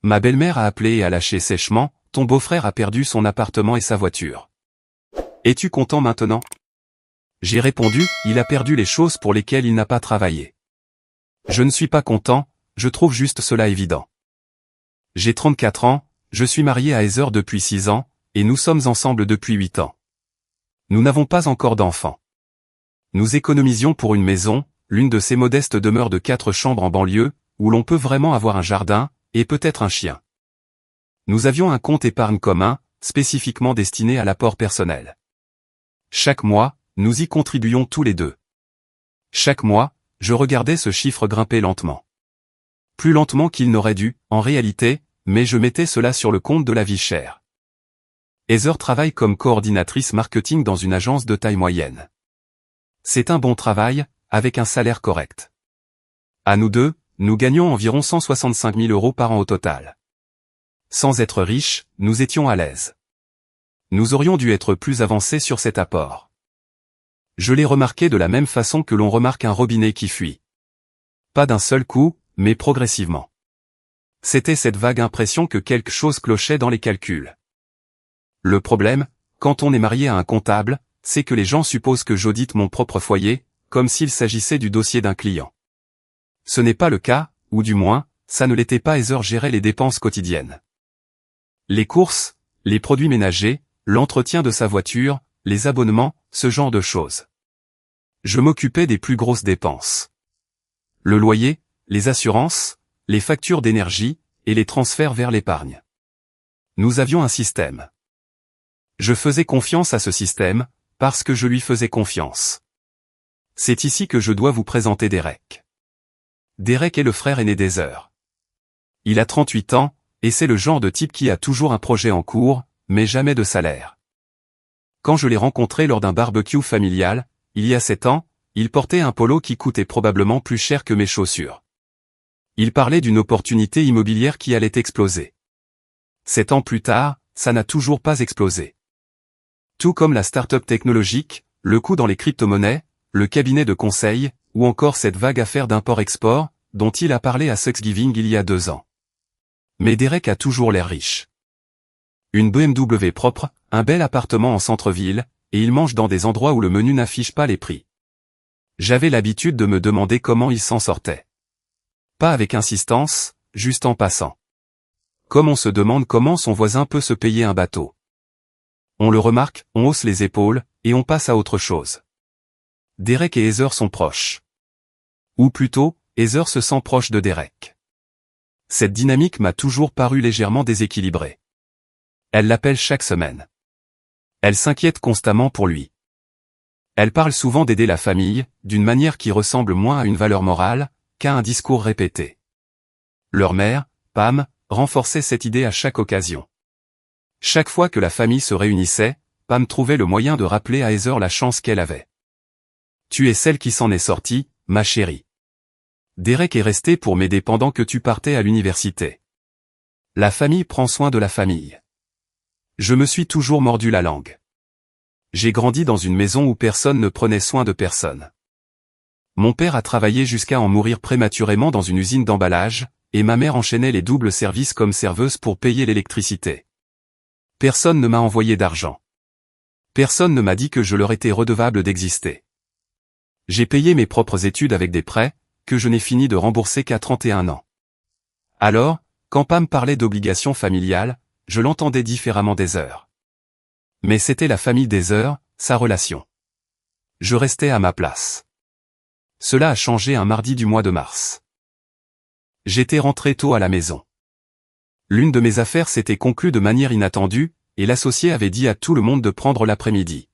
Ma belle-mère a appelé et a lâché sèchement, « Ton beau-frère a perdu son appartement et sa voiture. Es-tu content maintenant ?» J'ai répondu, « Il a perdu les choses pour lesquelles il n'a pas travaillé. » Je ne suis pas content, je trouve juste cela évident. J'ai 34 ans, je suis marié à Heather depuis 6 ans, et nous sommes ensemble depuis 8 ans. Nous n'avons pas encore d'enfants. Nous économisions pour une maison, l'une de ces modestes demeures de 4 chambres en banlieue, où l'on peut vraiment avoir un jardin, et peut-être un chien. Nous avions un compte épargne commun, spécifiquement destiné à l'apport personnel. Chaque mois, nous y contribuions tous les deux. Chaque mois, je regardais ce chiffre grimper lentement. Plus lentement qu'il n'aurait dû, en réalité, mais je mettais cela sur le compte de la vie chère. Heather travaille comme coordinatrice marketing dans une agence de taille moyenne. C'est un bon travail, avec un salaire correct. À nous deux, nous gagnons environ 165 000 € par an au total. Sans être riches, nous étions à l'aise. Nous aurions dû être plus avancés sur cet apport. Je l'ai remarqué de la même façon que l'on remarque un robinet qui fuit. Pas d'un seul coup, mais progressivement. C'était cette vague impression que quelque chose clochait dans les calculs. Le problème, quand on est marié à un comptable, c'est que les gens supposent que j'audite mon propre foyer, comme s'il s'agissait du dossier d'un client. Ce n'est pas le cas, ou du moins, ça ne l'était pas. Heather gérait les dépenses quotidiennes. Les courses, les produits ménagers, l'entretien de sa voiture, les abonnements, ce genre de choses. Je m'occupais des plus grosses dépenses. Le loyer, les assurances, les factures d'énergie, et les transferts vers l'épargne. Nous avions un système. Je faisais confiance à ce système, parce que je lui faisais confiance. C'est ici que je dois vous présenter Derek. Derek est le frère aîné d'Heather. Il a 38 ans, et c'est le genre de type qui a toujours un projet en cours, mais jamais de salaire. Quand je l'ai rencontré lors d'un barbecue familial, il y a 7 ans, il portait un polo qui coûtait probablement plus cher que mes chaussures. Il parlait d'une opportunité immobilière qui allait exploser. 7 ans plus tard, ça n'a toujours pas explosé. Tout comme la start-up technologique, le coup dans les crypto-monnaies, le cabinet de conseil, ou encore cette vague affaire d'import-export, dont il a parlé à Thanksgiving il y a 2 ans. Mais Derek a toujours l'air riche. Une BMW propre, un bel appartement en centre-ville, et il mange dans des endroits où le menu n'affiche pas les prix. J'avais l'habitude de me demander comment il s'en sortait. Pas avec insistance, juste en passant. Comme on se demande comment son voisin peut se payer un bateau. On le remarque, on hausse les épaules, et on passe à autre chose. Derek et Heather sont proches. Ou plutôt, Heather se sent proche de Derek. Cette dynamique m'a toujours paru légèrement déséquilibrée. Elle l'appelle chaque semaine. Elle s'inquiète constamment pour lui. Elle parle souvent d'aider la famille, d'une manière qui ressemble moins à une valeur morale, qu'à un discours répété. Leur mère, Pam, renforçait cette idée à chaque occasion. Chaque fois que la famille se réunissait, Pam trouvait le moyen de rappeler à Heather la chance qu'elle avait. « Tu es celle qui s'en est sortie, ma chérie. Derek est resté pour m'aider pendant que tu partais à l'université. La famille prend soin de la famille. » Je me suis toujours mordu la langue. J'ai grandi dans une maison où personne ne prenait soin de personne. Mon père a travaillé jusqu'à en mourir prématurément dans une usine d'emballage, et ma mère enchaînait les doubles services comme serveuse pour payer l'électricité. Personne ne m'a envoyé d'argent. Personne ne m'a dit que je leur étais redevable d'exister. J'ai payé mes propres études avec des prêts, que je n'ai fini de rembourser qu'à 31 ans. Alors, quand Pam parlait d'obligations familiales, je l'entendais différemment d'Heather. Mais c'était la famille d'Heather, sa relation. Je restais à ma place. Cela a changé un mardi du mois de mars. J'étais rentré tôt à la maison. L'une de mes affaires s'était conclue de manière inattendue, et l'associé avait dit à tout le monde de prendre l'après-midi.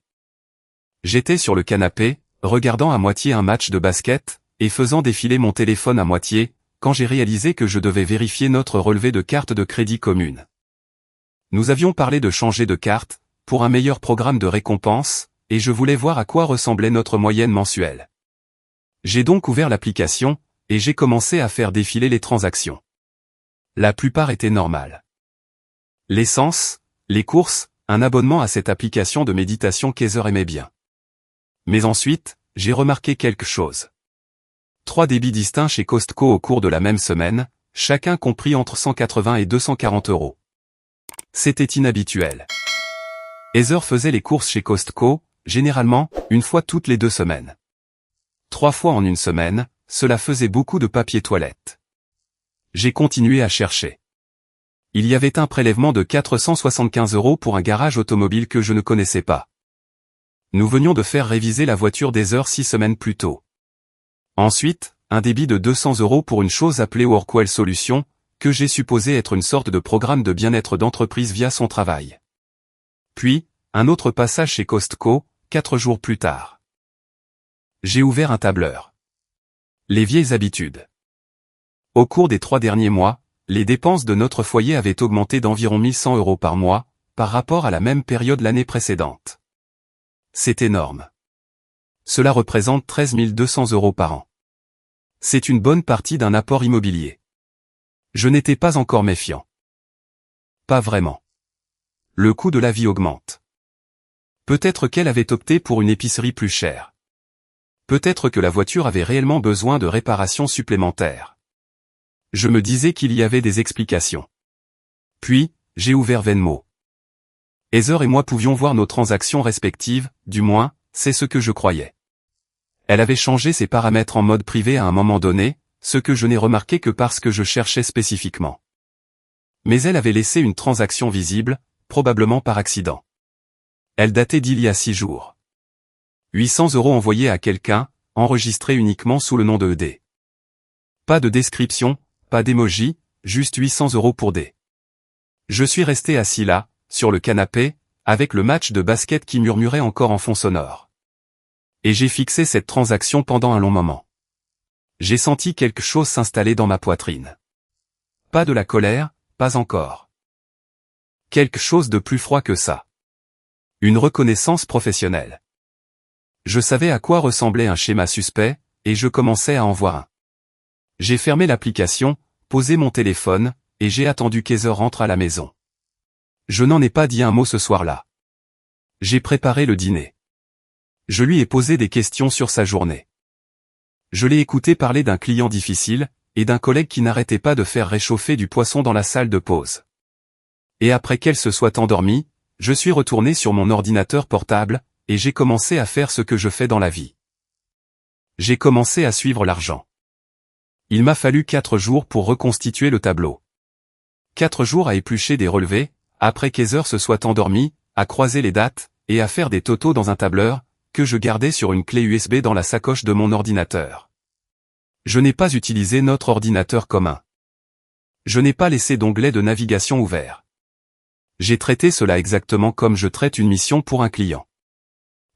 J'étais sur le canapé, regardant à moitié un match de basket, et faisant défiler mon téléphone à moitié, quand j'ai réalisé que je devais vérifier notre relevé de carte de crédit commune. Nous avions parlé de changer de carte, pour un meilleur programme de récompense, et je voulais voir à quoi ressemblait notre moyenne mensuelle. J'ai donc ouvert l'application, et j'ai commencé à faire défiler les transactions. La plupart étaient normales. L'essence, les courses, un abonnement à cette application de méditation qu'Heather aimait bien. Mais ensuite, j'ai remarqué quelque chose. 3 débits distincts chez Costco au cours de la même semaine, chacun compris entre 180 et 240 €. C'était inhabituel. Heather faisait les courses chez Costco, généralement, une fois toutes les 2 semaines. 3 fois en une semaine, cela faisait beaucoup de papier toilette. J'ai continué à chercher. Il y avait un prélèvement de 475 € pour un garage automobile que je ne connaissais pas. Nous venions de faire réviser la voiture d'Heather 6 semaines plus tôt. Ensuite, un débit de 200 € pour une chose appelée Workwell Solutions, que j'ai supposé être une sorte de programme de bien-être d'entreprise via son travail. Puis, un autre passage chez Costco, 4 jours plus tard. J'ai ouvert un tableur. Les vieilles habitudes. Au cours des 3 derniers mois, les dépenses de notre foyer avaient augmenté d'environ 1100 € par mois, par rapport à la même période l'année précédente. C'est énorme. Cela représente 13 200 € par an. C'est une bonne partie d'un apport immobilier. Je n'étais pas encore méfiant. Pas vraiment. Le coût de la vie augmente. Peut-être qu'elle avait opté pour une épicerie plus chère. Peut-être que la voiture avait réellement besoin de réparations supplémentaires. Je me disais qu'il y avait des explications. Puis, j'ai ouvert Venmo. Heather et moi pouvions voir nos transactions respectives, du moins, c'est ce que je croyais. Elle avait changé ses paramètres en mode privé à un moment donné, ce que je n'ai remarqué que parce que je cherchais spécifiquement. Mais elle avait laissé une transaction visible, probablement par accident. Elle datait d'il y a 6 jours. 800 € envoyés à quelqu'un, enregistrés uniquement sous le nom de ED. Pas de description, pas d'émoji, juste 800 € pour D. Je suis resté assis là, sur le canapé, avec le match de basket qui murmurait encore en fond sonore. Et j'ai fixé cette transaction pendant un long moment. J'ai senti quelque chose s'installer dans ma poitrine. Pas de la colère, pas encore. Quelque chose de plus froid que ça. Une reconnaissance professionnelle. Je savais à quoi ressemblait un schéma suspect, et je commençais à en voir un. J'ai fermé l'application, posé mon téléphone, et j'ai attendu qu'Heather rentre à la maison. Je n'en ai pas dit un mot ce soir-là. J'ai préparé le dîner. Je lui ai posé des questions sur sa journée. Je l'ai écouté parler d'un client difficile, et d'un collègue qui n'arrêtait pas de faire réchauffer du poisson dans la salle de pause. Et après qu'elle se soit endormie, je suis retourné sur mon ordinateur portable, et j'ai commencé à faire ce que je fais dans la vie. J'ai commencé à suivre l'argent. Il m'a fallu 4 jours pour reconstituer le tableau. 4 jours à éplucher des relevés, après qu'Heather se soit endormie, à croiser les dates, et à faire des totaux dans un tableur, que je gardais sur une clé USB dans la sacoche de mon ordinateur. Je n'ai pas utilisé notre ordinateur commun. Je n'ai pas laissé d'onglet de navigation ouvert. J'ai traité cela exactement comme je traite une mission pour un client.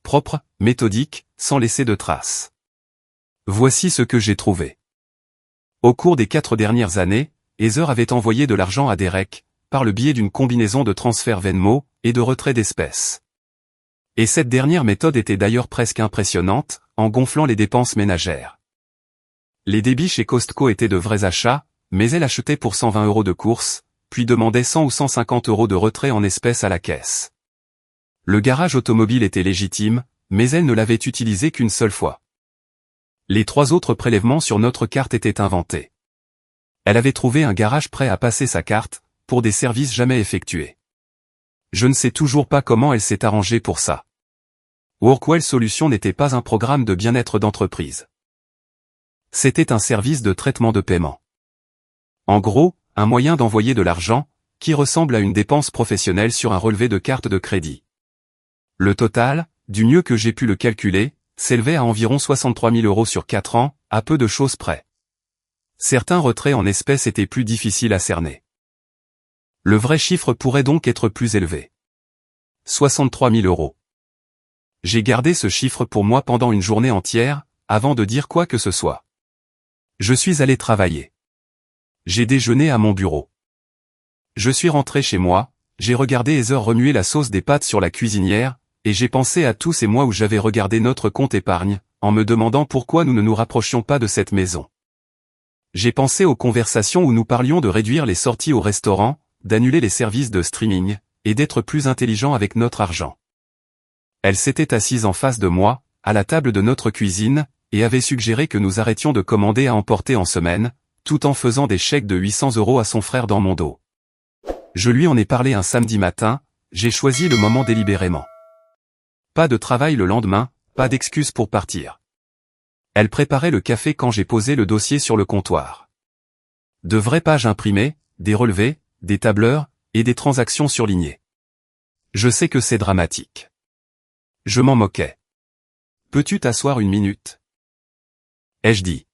Propre, méthodique, sans laisser de traces. Voici ce que j'ai trouvé. Au cours des 4 dernières années, Heather avait envoyé de l'argent à Derek, par le biais d'une combinaison de transfert Venmo et de retrait d'espèces. Et cette dernière méthode était d'ailleurs presque impressionnante, en gonflant les dépenses ménagères. Les débits chez Costco étaient de vrais achats, mais elle achetait pour 120 € de courses, puis demandait 100 ou 150 € de retrait en espèces à la caisse. Le garage automobile était légitime, mais elle ne l'avait utilisé qu'une seule fois. Les 3 autres prélèvements sur notre carte étaient inventés. Elle avait trouvé un garage prêt à passer sa carte, pour des services jamais effectués. Je ne sais toujours pas comment elle s'est arrangée pour ça. Workwell Solutions n'était pas un programme de bien-être d'entreprise. C'était un service de traitement de paiement. En gros, un moyen d'envoyer de l'argent, qui ressemble à une dépense professionnelle sur un relevé de carte de crédit. Le total, du mieux que j'ai pu le calculer, s'élevait à environ 63 000 € sur 4 ans, à peu de choses près. Certains retraits en espèces étaient plus difficiles à cerner. Le vrai chiffre pourrait donc être plus élevé. 63 000 €. J'ai gardé ce chiffre pour moi pendant une journée entière, avant de dire quoi que ce soit. Je suis allé travailler. J'ai déjeuné à mon bureau. Je suis rentré chez moi, j'ai regardé Heather remuer la sauce des pâtes sur la cuisinière, et j'ai pensé à tous ces mois où j'avais regardé notre compte épargne, en me demandant pourquoi nous ne nous rapprochions pas de cette maison. J'ai pensé aux conversations où nous parlions de réduire les sorties au restaurant, d'annuler les services de streaming, et d'être plus intelligents avec notre argent. Elle s'était assise en face de moi, à la table de notre cuisine, et avait suggéré que nous arrêtions de commander à emporter en semaine, tout en faisant des chèques de 800 € à son frère dans mon dos. Je lui en ai parlé un samedi matin, j'ai choisi le moment délibérément. Pas de travail le lendemain, pas d'excuse pour partir. Elle préparait le café quand j'ai posé le dossier sur le comptoir. De vraies pages imprimées, des relevés, des tableurs, et des transactions surlignées. Je sais que c'est dramatique. Je m'en moquais. Peux-tu t'asseoir une minute? Ai-je dit.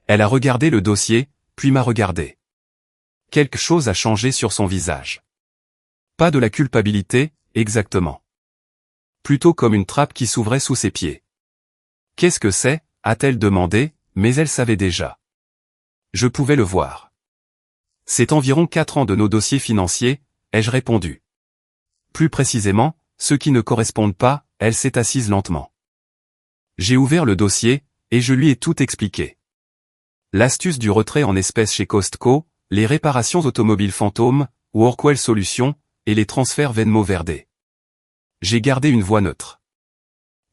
Elle a regardé le dossier, puis m'a regardé. Quelque chose a changé sur son visage. Pas de la culpabilité, exactement. Plutôt comme une trappe qui s'ouvrait sous ses pieds. Qu'est-ce que c'est? A-t-elle demandé, mais elle savait déjà. Je pouvais le voir. C'est environ 4 ans de nos dossiers financiers, ai-je répondu. Plus précisément, ceux qui ne correspondent pas, elle s'est assise lentement. J'ai ouvert le dossier, et je lui ai tout expliqué. L'astuce du retrait en espèces chez Costco, les réparations automobiles fantômes, Workwell Solutions, et les transferts Venmo Verde. J'ai gardé une voix neutre.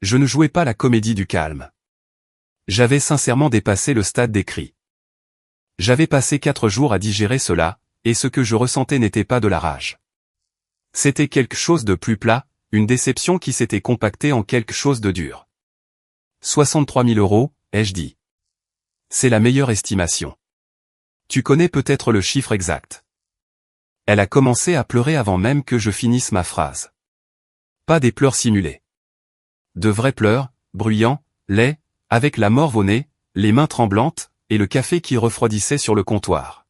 Je ne jouais pas la comédie du calme. J'avais sincèrement dépassé le stade des cris. J'avais passé 4 jours à digérer cela, et ce que je ressentais n'était pas de la rage. C'était quelque chose de plus plat, une déception qui s'était compactée en quelque chose de dur. 63 000 €, ai-je dit. C'est la meilleure estimation. Tu connais peut-être le chiffre exact. Elle a commencé à pleurer avant même que je finisse ma phrase. Pas des pleurs simulés. De vrais pleurs, bruyants, laids, avec la morve au nez, les mains tremblantes, et le café qui refroidissait sur le comptoir.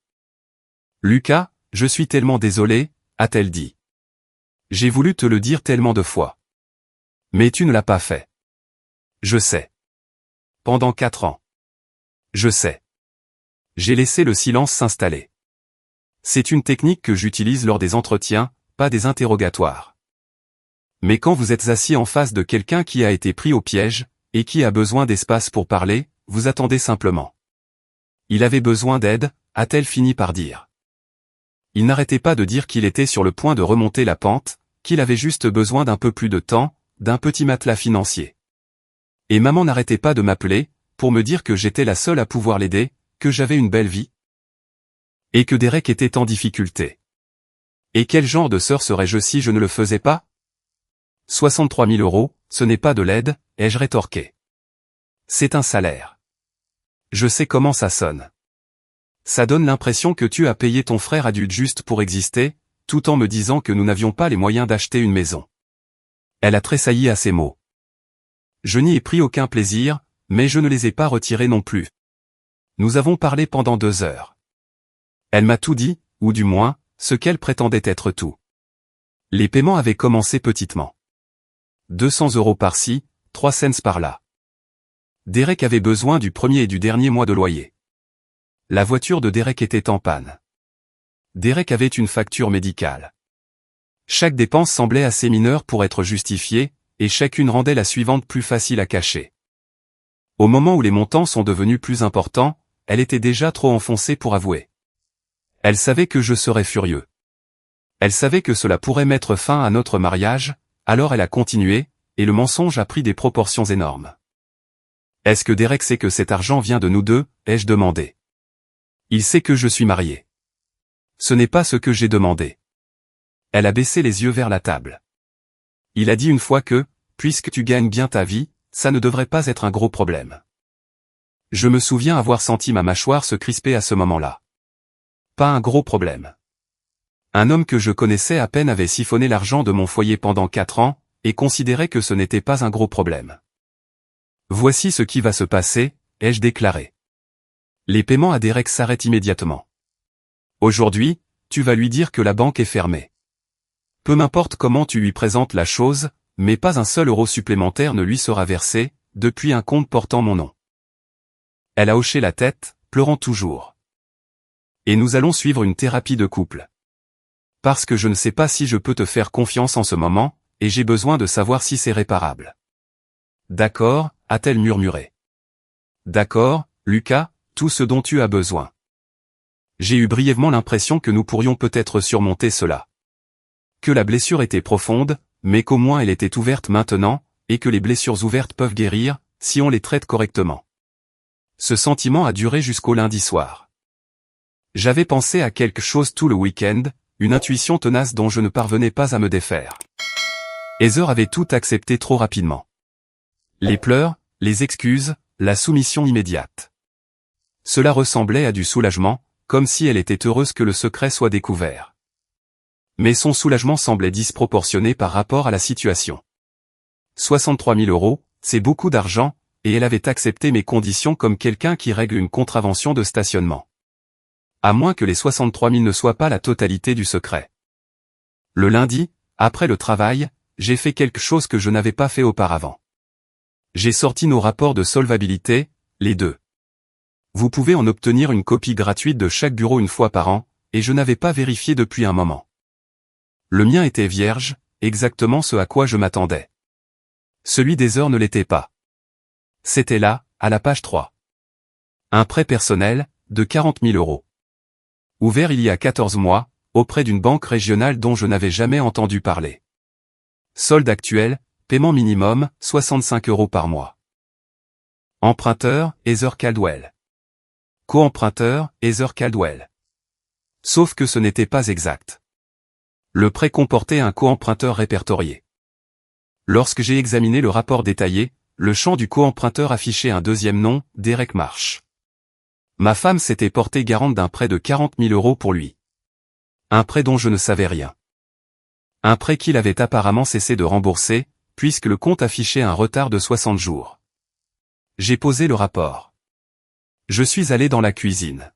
Lucas, je suis tellement désolé, a-t-elle dit. J'ai voulu te le dire tellement de fois. Mais tu ne l'as pas fait. Je sais. Pendant 4 ans. Je sais. J'ai laissé le silence s'installer. C'est une technique que j'utilise lors des entretiens, pas des interrogatoires. Mais quand vous êtes assis en face de quelqu'un qui a été pris au piège, et qui a besoin d'espace pour parler, vous attendez simplement. Il avait besoin d'aide, a-t-elle fini par dire. Il n'arrêtait pas de dire qu'il était sur le point de remonter la pente, qu'il avait juste besoin d'un peu plus de temps, d'un petit matelas financier. Et maman n'arrêtait pas de m'appeler, pour me dire que j'étais la seule à pouvoir l'aider, que j'avais une belle vie. Et que Derek était en difficulté. Et quel genre de sœur serais-je si je ne le faisais pas? 63 000 €, ce n'est pas de l'aide, ai-je rétorqué. C'est un salaire. Je sais comment ça sonne. Ça donne l'impression que tu as payé ton frère adulte juste pour exister, tout en me disant que nous n'avions pas les moyens d'acheter une maison. Elle a tressailli à ces mots. Je n'y ai pris aucun plaisir, mais je ne les ai pas retirés non plus. Nous avons parlé pendant 2 heures. Elle m'a tout dit, ou du moins, ce qu'elle prétendait être tout. Les paiements avaient commencé petitement. 200 € par-ci, 3 cents par-là. Derek avait besoin du premier et du dernier mois de loyer. La voiture de Derek était en panne. Derek avait une facture médicale. Chaque dépense semblait assez mineure pour être justifiée, et chacune rendait la suivante plus facile à cacher. Au moment où les montants sont devenus plus importants, elle était déjà trop enfoncée pour avouer. Elle savait que je serais furieux. Elle savait que cela pourrait mettre fin à notre mariage, alors elle a continué, et le mensonge a pris des proportions énormes. Est-ce que Derek sait que cet argent vient de nous deux, ai-je demandé. Il sait que je suis marié. Ce n'est pas ce que j'ai demandé. Elle a baissé les yeux vers la table. Il a dit une fois que, puisque tu gagnes bien ta vie, ça ne devrait pas être un gros problème. Je me souviens avoir senti ma mâchoire se crisper à ce moment-là. Pas un gros problème. Un homme que je connaissais à peine avait siphonné l'argent de mon foyer pendant 4 ans, et considérait que ce n'était pas un gros problème. Voici ce qui va se passer, ai-je déclaré. Les paiements à Derek s'arrêtent immédiatement. Aujourd'hui, tu vas lui dire que la banque est fermée. Peu m'importe comment tu lui présentes la chose, mais pas un seul euro supplémentaire ne lui sera versé, depuis un compte portant mon nom. Elle a hoché la tête, pleurant toujours. Et nous allons suivre une thérapie de couple. Parce que je ne sais pas si je peux te faire confiance en ce moment, et j'ai besoin de savoir si c'est réparable. D'accord, a-t-elle murmuré. D'accord, Lucas, tout ce dont tu as besoin. J'ai eu brièvement l'impression que nous pourrions peut-être surmonter cela. Que la blessure était profonde, mais qu'au moins elle était ouverte maintenant, et que les blessures ouvertes peuvent guérir, si on les traite correctement. Ce sentiment a duré jusqu'au lundi soir. J'avais pensé à quelque chose tout le week-end, une intuition tenace dont je ne parvenais pas à me défaire. Heather avait tout accepté trop rapidement. Les pleurs, les excuses, la soumission immédiate. Cela ressemblait à du soulagement, comme si elle était heureuse que le secret soit découvert. Mais son soulagement semblait disproportionné par rapport à la situation. 63 000 €, c'est beaucoup d'argent, et elle avait accepté mes conditions comme quelqu'un qui règle une contravention de stationnement. À moins que les 63 000 ne soient pas la totalité du secret. Le lundi, après le travail, j'ai fait quelque chose que je n'avais pas fait auparavant. J'ai sorti nos rapports de solvabilité, les deux. Vous pouvez en obtenir une copie gratuite de chaque bureau une fois par an, et je n'avais pas vérifié depuis un moment. Le mien était vierge, exactement ce à quoi je m'attendais. Celui d'Heather ne l'était pas. C'était là, à la page 3. Un prêt personnel, de 40 000 €. Ouvert il y a 14 mois, auprès d'une banque régionale dont je n'avais jamais entendu parler. Solde actuel, paiement minimum, 65 € par mois. Emprunteur, Heather Caldwell. Co-emprunteur, Heather Caldwell. Sauf que ce n'était pas exact. Le prêt comportait un co-emprunteur répertorié. Lorsque j'ai examiné le rapport détaillé, le champ du co-emprunteur affichait un deuxième nom, Derek Marsh. Ma femme s'était portée garante d'un prêt de 40 000 € pour lui. Un prêt dont je ne savais rien. Un prêt qu'il avait apparemment cessé de rembourser, puisque le compte affichait un retard de 60 jours. J'ai posé le rapport. Je suis allé dans la cuisine.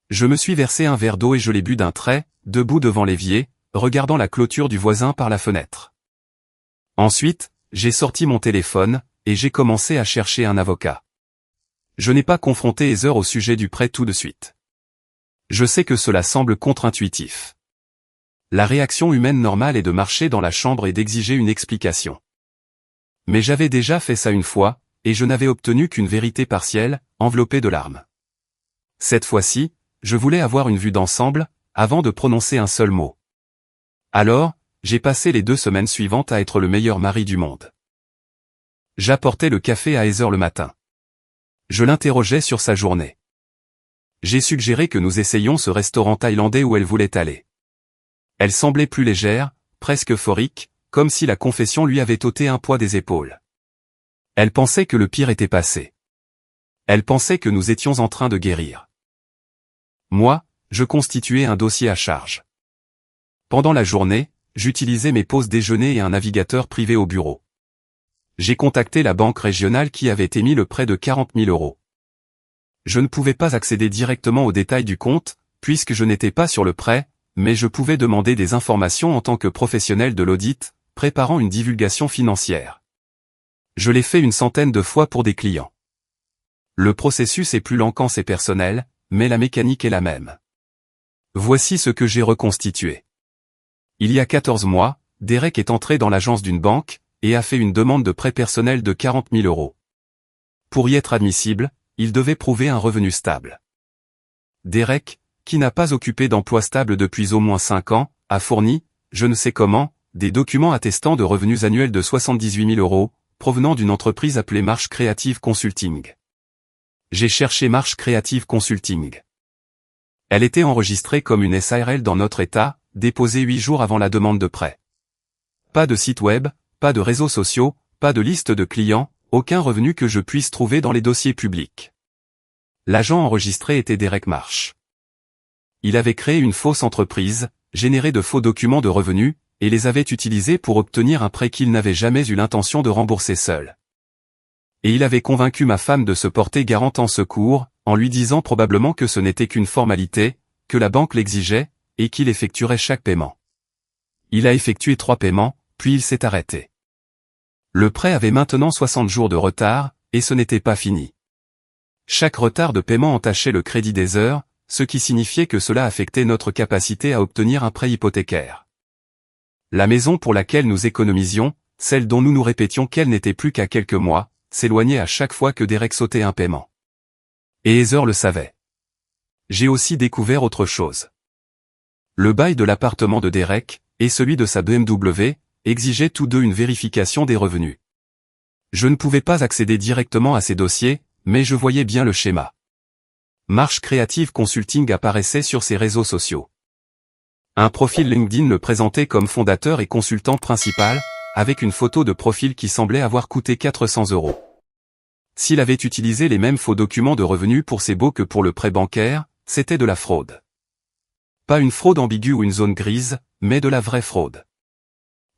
Je me suis versé un verre d'eau et je l'ai bu d'un trait, debout devant l'évier, regardant la clôture du voisin par la fenêtre. Ensuite, j'ai sorti mon téléphone, et j'ai commencé à chercher un avocat. Je n'ai pas confronté Heather au sujet du prêt tout de suite. Je sais que cela semble contre-intuitif. La réaction humaine normale est de marcher dans la chambre et d'exiger une explication. Mais j'avais déjà fait ça une fois, et je n'avais obtenu qu'une vérité partielle, enveloppée de larmes. Cette fois-ci, je voulais avoir une vue d'ensemble, avant de prononcer un seul mot. Alors, j'ai passé les 2 semaines suivantes à être le meilleur mari du monde. J'apportais le café à Heather le matin. Je l'interrogeais sur sa journée. J'ai suggéré que nous essayions ce restaurant thaïlandais où elle voulait aller. Elle semblait plus légère, presque euphorique, comme si la confession lui avait ôté un poids des épaules. Elle pensait que le pire était passé. Elle pensait que nous étions en train de guérir. Moi, je constituais un dossier à charge. Pendant la journée, j'utilisais mes pauses déjeuner et un navigateur privé au bureau. J'ai contacté la banque régionale qui avait émis le prêt de 40 000 €. Je ne pouvais pas accéder directement aux détails du compte, puisque je n'étais pas sur le prêt, mais je pouvais demander des informations en tant que professionnel de l'audit, préparant une divulgation financière. Je l'ai fait une centaine de fois pour des clients. Le processus est plus lent quand c'est personnel, mais la mécanique est la même. Voici ce que j'ai reconstitué. Il y a 14 mois, Derek est entré dans l'agence d'une banque, et a fait une demande de prêt personnel de 40 000 €. Pour y être admissible, il devait prouver un revenu stable. Derek, qui n'a pas occupé d'emploi stable depuis au moins 5 ans, a fourni, je ne sais comment, des documents attestant de revenus annuels de 78 000 €, provenant d'une entreprise appelée Marsh Creative Consulting. J'ai cherché Marsh Creative Consulting. Elle était enregistrée comme une SARL dans notre État, déposée 8 jours avant la demande de prêt. Pas de site web, pas de réseaux sociaux, pas de liste de clients, aucun revenu que je puisse trouver dans les dossiers publics. L'agent enregistré était Derek Marsh. Il avait créé une fausse entreprise, généré de faux documents de revenus, et les avait utilisés pour obtenir un prêt qu'il n'avait jamais eu l'intention de rembourser seul. Et il avait convaincu ma femme de se porter garante en secours, en lui disant probablement que ce n'était qu'une formalité, que la banque l'exigeait, et qu'il effectuerait chaque paiement. Il a effectué 3 paiements, puis il s'est arrêté. Le prêt avait maintenant 60 jours de retard, et ce n'était pas fini. Chaque retard de paiement entachait le crédit des heures, ce qui signifiait que cela affectait notre capacité à obtenir un prêt hypothécaire. La maison pour laquelle nous économisions, celle dont nous nous répétions qu'elle n'était plus qu'à quelques mois, s'éloignait à chaque fois que Derek sautait un paiement. Et Heather le savait. J'ai aussi découvert autre chose. Le bail de l'appartement de Derek, et celui de sa BMW, exigeaient tous deux une vérification des revenus. Je ne pouvais pas accéder directement à ces dossiers, mais je voyais bien le schéma. Marche Creative Consulting apparaissait sur ses réseaux sociaux. Un profil LinkedIn le présentait comme fondateur et consultant principal, avec une photo de profil qui semblait avoir coûté 400 €. S'il avait utilisé les mêmes faux documents de revenus pour ses baux que pour le prêt bancaire, c'était de la fraude. Pas une fraude ambiguë ou une zone grise, mais de la vraie fraude.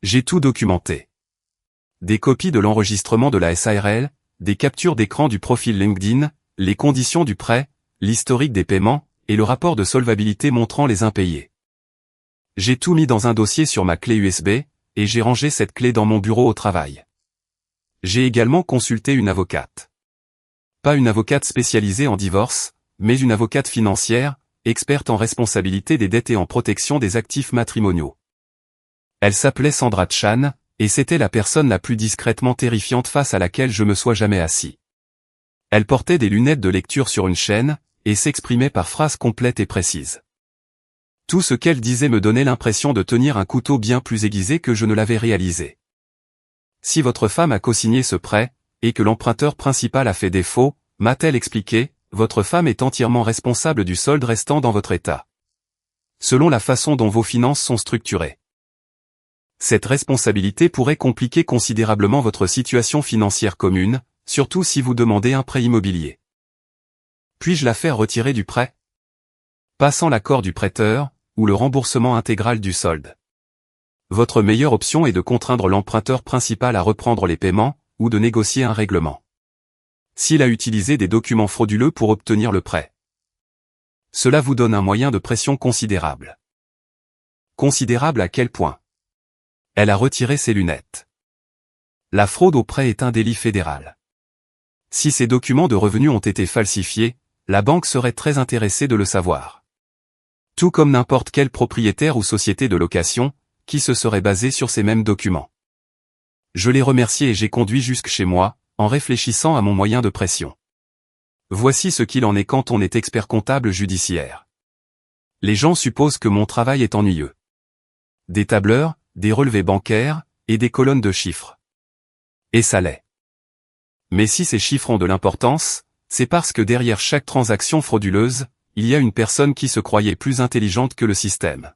J'ai tout documenté. Des copies de l'enregistrement de la SARL, des captures d'écran du profil LinkedIn, les conditions du prêt, l'historique des paiements, et le rapport de solvabilité montrant les impayés. J'ai tout mis dans un dossier sur ma clé USB, et j'ai rangé cette clé dans mon bureau au travail. J'ai également consulté une avocate. Pas une avocate spécialisée en divorce, mais une avocate financière, experte en responsabilité des dettes et en protection des actifs matrimoniaux. Elle s'appelait Sandra Chan, et c'était la personne la plus discrètement terrifiante face à laquelle je me sois jamais assis. Elle portait des lunettes de lecture sur une chaîne, et s'exprimait par phrases complètes et précises. Tout ce qu'elle disait me donnait l'impression de tenir un couteau bien plus aiguisé que je ne l'avais réalisé. Si votre femme a co-signé ce prêt, et que l'emprunteur principal a fait défaut, m'a-t-elle expliqué, votre femme est entièrement responsable du solde restant dans votre état. Selon la façon dont vos finances sont structurées. Cette responsabilité pourrait compliquer considérablement votre situation financière commune, surtout si vous demandez un prêt immobilier. Puis-je la faire retirer du prêt? Pas sans l'accord du prêteur, ou le remboursement intégral du solde. Votre meilleure option est de contraindre l'emprunteur principal à reprendre les paiements, ou de négocier un règlement. S'il a utilisé des documents frauduleux pour obtenir le prêt. Cela vous donne un moyen de pression considérable. Considérable à quel point? Elle a retiré ses lunettes. La fraude au prêt est un délit fédéral. Si ces documents de revenus ont été falsifiés, la banque serait très intéressée de le savoir. Tout comme n'importe quel propriétaire ou société de location, qui se serait basé sur ces mêmes documents. Je l'ai remercié et j'ai conduit jusque chez moi, en réfléchissant à mon moyen de pression. Voici ce qu'il en est quand on est expert comptable judiciaire. Les gens supposent que mon travail est ennuyeux. Des tableurs, des relevés bancaires, et des colonnes de chiffres. Et ça l'est. Mais si ces chiffres ont de l'importance, c'est parce que derrière chaque transaction frauduleuse, il y a une personne qui se croyait plus intelligente que le système.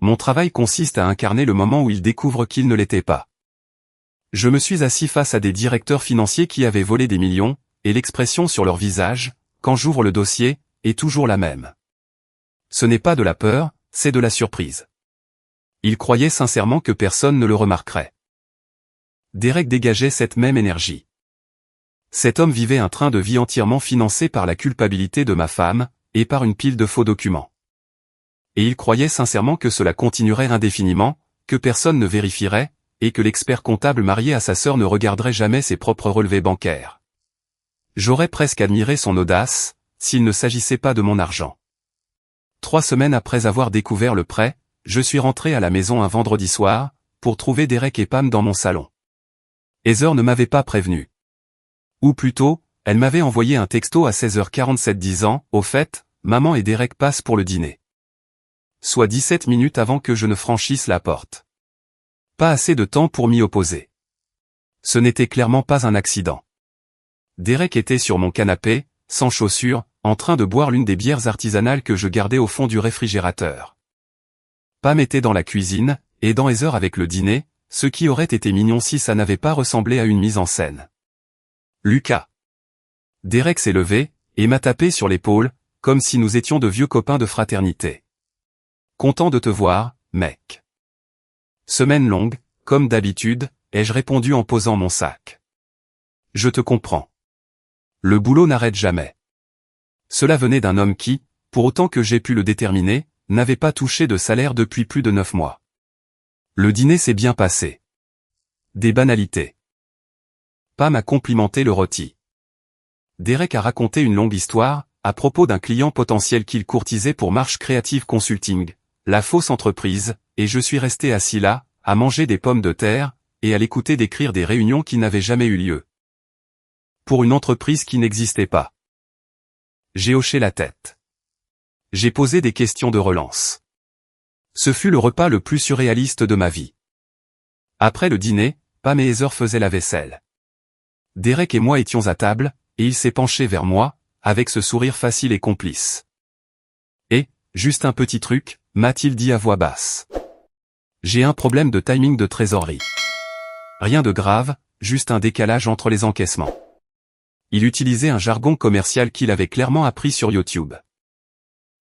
Mon travail consiste à incarner le moment où ils découvrent qu'ils ne l'étaient pas. Je me suis assis face à des directeurs financiers qui avaient volé des millions, et l'expression sur leur visage, quand j'ouvre le dossier, est toujours la même. Ce n'est pas de la peur, c'est de la surprise. Ils croyaient sincèrement que personne ne le remarquerait. Derek dégageait cette même énergie. Cet homme vivait un train de vie entièrement financé par la culpabilité de ma femme, et par une pile de faux documents. Et il croyait sincèrement que cela continuerait indéfiniment, que personne ne vérifierait, et que l'expert comptable marié à sa sœur ne regarderait jamais ses propres relevés bancaires. J'aurais presque admiré son audace, s'il ne s'agissait pas de mon argent. 3 semaines après avoir découvert le prêt, je suis rentré à la maison un vendredi soir, pour trouver Derek et Pam dans mon salon. Heather ne m'avait pas prévenu. Ou plutôt, elle m'avait envoyé un texto à 16h47 disant, au fait, maman et Derek passent pour le dîner. Soit 17 minutes avant que je ne franchisse la porte. Pas assez de temps pour m'y opposer. Ce n'était clairement pas un accident. Derek était sur mon canapé, sans chaussures, en train de boire l'une des bières artisanales que je gardais au fond du réfrigérateur. Pam était dans la cuisine, aidant Heather avec le dîner, ce qui aurait été mignon si ça n'avait pas ressemblé à une mise en scène. Lucas. Derek s'est levé, et m'a tapé sur l'épaule, comme si nous étions de vieux copains de fraternité. Content de te voir, mec. Semaine longue, comme d'habitude, ai-je répondu en posant mon sac. Je te comprends. Le boulot n'arrête jamais. Cela venait d'un homme qui, pour autant que j'ai pu le déterminer, n'avait pas touché de salaire depuis plus de 9 mois. Le dîner s'est bien passé. Des banalités. Pam a complimenté le rôti. Derek a raconté une longue histoire, à propos d'un client potentiel qu'il courtisait pour Marche Creative Consulting, la fausse entreprise, et je suis resté assis là, à manger des pommes de terre, et à l'écouter décrire des réunions qui n'avaient jamais eu lieu. Pour une entreprise qui n'existait pas. J'ai hoché la tête. J'ai posé des questions de relance. Ce fut le repas le plus surréaliste de ma vie. Après le dîner, Pam et Heather faisaient la vaisselle. Derek et moi étions à table, et il s'est penché vers moi, avec ce sourire facile et complice. Et, juste un petit truc, m'a-t-il dit à voix basse. J'ai un problème de timing de trésorerie. Rien de grave, juste un décalage entre les encaissements. Il utilisait un jargon commercial qu'il avait clairement appris sur YouTube.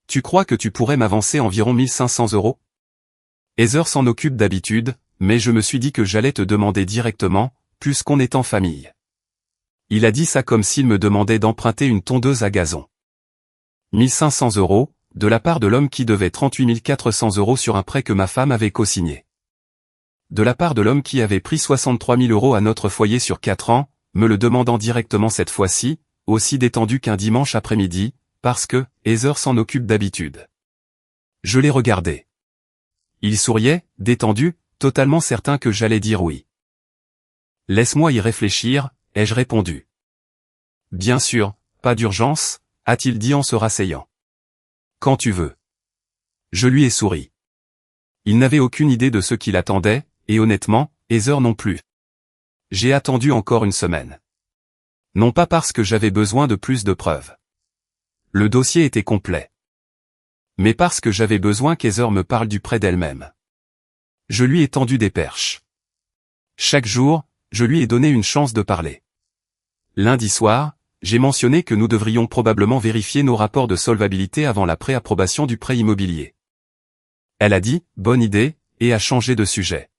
Tu crois que tu pourrais m'avancer environ 1500 €? Heather s'en occupe d'habitude, mais je me suis dit que j'allais te demander directement, puisqu'on est en famille. Il a dit ça comme s'il me demandait d'emprunter une tondeuse à gazon. 1500 €, de la part de l'homme qui devait 38 400 € sur un prêt que ma femme avait co-signé. De la part de l'homme qui avait pris 63 000 € à notre foyer sur 4 ans, me le demandant directement cette fois-ci, aussi détendu qu'un dimanche après-midi, parce que Heather s'en occupe d'habitude. Je l'ai regardé. Il souriait, détendu, totalement certain que j'allais dire oui. Laisse-moi y réfléchir, ai-je répondu. Bien sûr, pas d'urgence, a-t-il dit en se rasseyant. Quand tu veux. Je lui ai souri. Il n'avait aucune idée de ce qu'il attendait, et honnêtement, Heather non plus. J'ai attendu encore une semaine. Non pas parce que j'avais besoin de plus de preuves. Le dossier était complet. Mais parce que j'avais besoin qu'Heather me parle du prêt d'elle-même. Je lui ai tendu des perches. Chaque jour, je lui ai donné une chance de parler. Lundi soir, j'ai mentionné que nous devrions probablement vérifier nos rapports de solvabilité avant la préapprobation du prêt immobilier. Elle a dit, bonne idée, et a changé de sujet.